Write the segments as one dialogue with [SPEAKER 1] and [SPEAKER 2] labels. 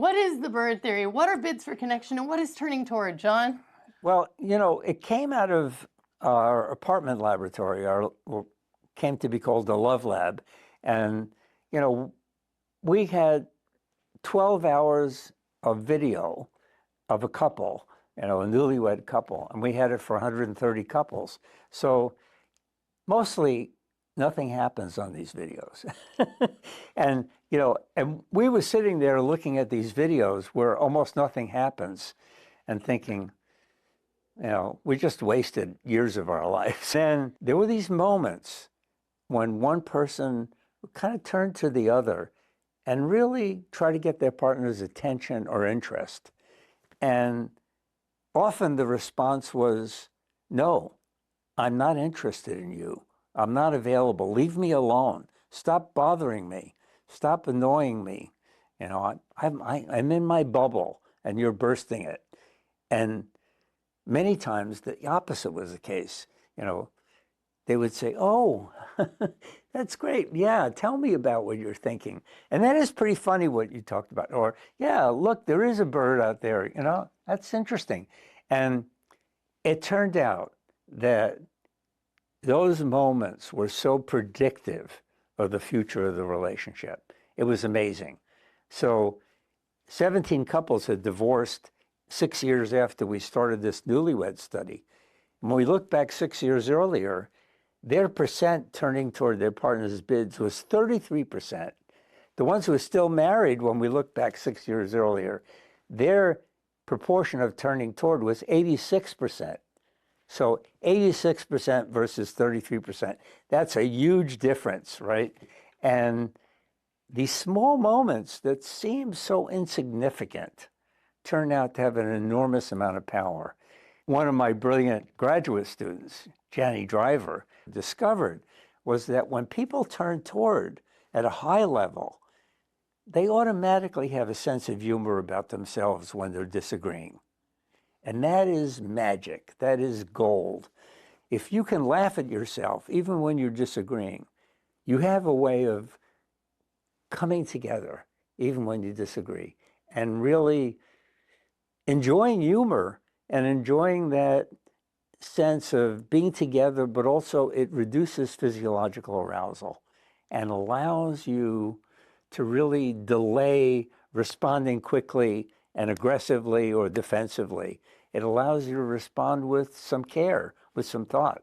[SPEAKER 1] What is the bird theory? What are bids for connection and what is turning toward, John?
[SPEAKER 2] Well, it came out of our apartment laboratory, what came to be called the Love Lab. And, we had 12 hours of video of a couple, a newlywed couple, and we had it for 130 couples. So mostly nothing happens on these videos. And we were sitting there looking at these videos where almost nothing happens and thinking, we just wasted years of our lives. And there were these moments when one person kind of turned to the other and really try to get their partner's attention or interest. And often the response was, no, I'm not interested in you. I'm not available. Leave me alone. Stop bothering me. Stop annoying me. I'm in my bubble and you're bursting it. And many times the opposite was the case. They would say, oh, that's great. Yeah, tell me about what you're thinking. And that is pretty funny what you talked about. Or, yeah, look, there is a bird out there. That's interesting. And it turned out that those moments were so predictive of the future of the relationship. It was amazing. So 17 couples had divorced 6 years after we started this newlywed study. When we look back 6 years earlier, their percent turning toward their partner's bids was 33%. The ones who were still married when we look back 6 years earlier, their proportion of turning toward was 86%. So 86% versus 33%. That's a huge difference, right? And these small moments that seem so insignificant turn out to have an enormous amount of power. One of my brilliant graduate students, Janny Driver, discovered was that when people turn toward at a high level, they automatically have a sense of humor about themselves when they're disagreeing. And that is magic. That is gold. If you can laugh at yourself, even when you're disagreeing, you have a way of coming together, even when you disagree, and really enjoying humor and enjoying that sense of being together, but also it reduces physiological arousal and allows you to really delay responding quickly and aggressively or defensively. It allows you to respond with some care, with some thought.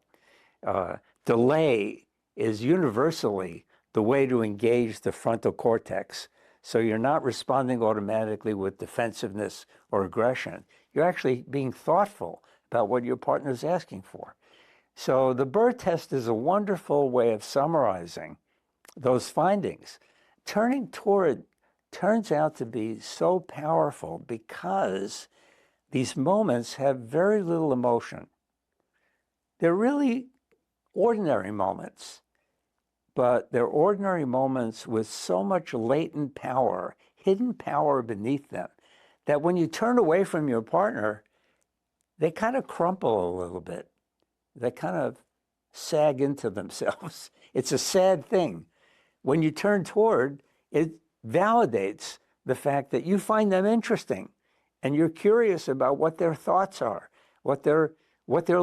[SPEAKER 2] Delay is universally the way to engage the frontal cortex. So you're not responding automatically with defensiveness or aggression. You're actually being thoughtful about what your partner is asking for. So the bird test is a wonderful way of summarizing those findings. Turning toward turns out to be so powerful because these moments have very little emotion. They're really ordinary moments, but they're ordinary moments with so much latent power, hidden power beneath them, that when you turn away from your partner, they kind of crumple a little bit. They kind of sag into themselves. It's a sad thing. When you turn toward, it validates the fact that you find them interesting and you're curious about what their thoughts are, what they're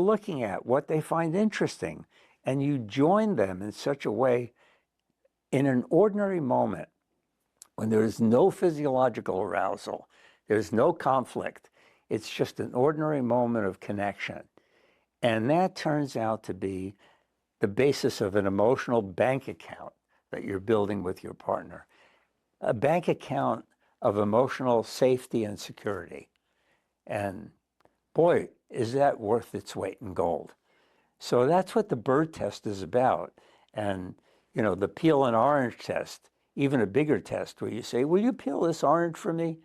[SPEAKER 2] looking at, what they find interesting. And you join them in such a way in an ordinary moment when there is no physiological arousal, there's no conflict. It's just an ordinary moment of connection. And that turns out to be the basis of an emotional bank account that you're building with your partner. A bank account of emotional safety and security. And boy, is that worth its weight in gold. So that's what the bird test is about. And, the peel an orange test, even a bigger test where you say, will you peel this orange for me?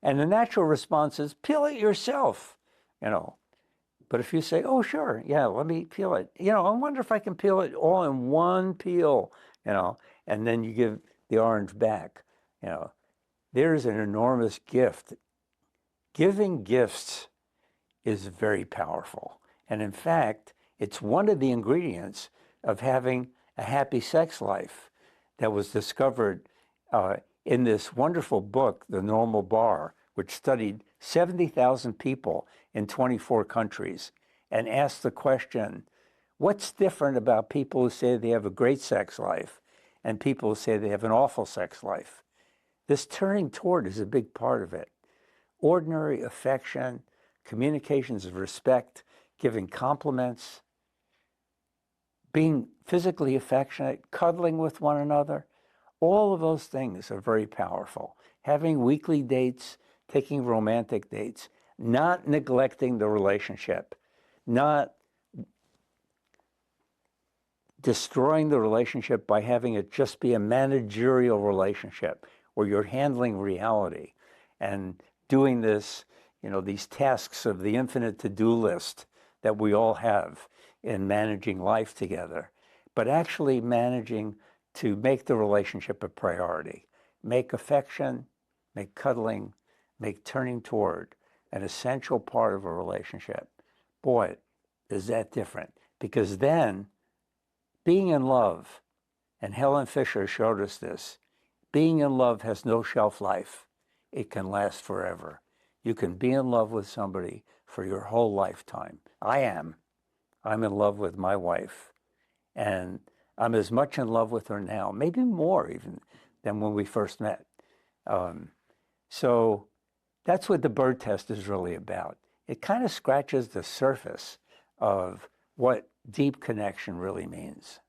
[SPEAKER 2] And the natural response is, peel it yourself, But if you say, oh, sure, yeah, let me peel it. I wonder if I can peel it all in one peel, and then you give the orange back. There's an enormous gift. Giving gifts is very powerful. And in fact, it's one of the ingredients of having a happy sex life that was discovered in this wonderful book, The Normal Bar, which studied 70,000 people in 24 countries and asked the question, what's different about people who say they have a great sex life and people who say they have an awful sex life? This turning toward is a big part of it. Ordinary affection, communications of respect, giving compliments, being physically affectionate, cuddling with one another, all of those things are very powerful. Having weekly dates, taking romantic dates, not neglecting the relationship, not destroying the relationship by having it just be a managerial relationship where you're handling reality and doing this, these tasks of the infinite to-do list that we all have in managing life together, but actually managing to make the relationship a priority, make affection, make cuddling, make turning toward an essential part of a relationship. Boy, is that different. Because then being in love, and Helen Fisher showed us this, being in love has no shelf life. It can last forever. You can be in love with somebody for your whole lifetime. I'm in love with my wife, and I'm as much in love with her now, maybe more even than when we first met. So that's what the bird test is really about. It kind of scratches the surface of what deep connection really means.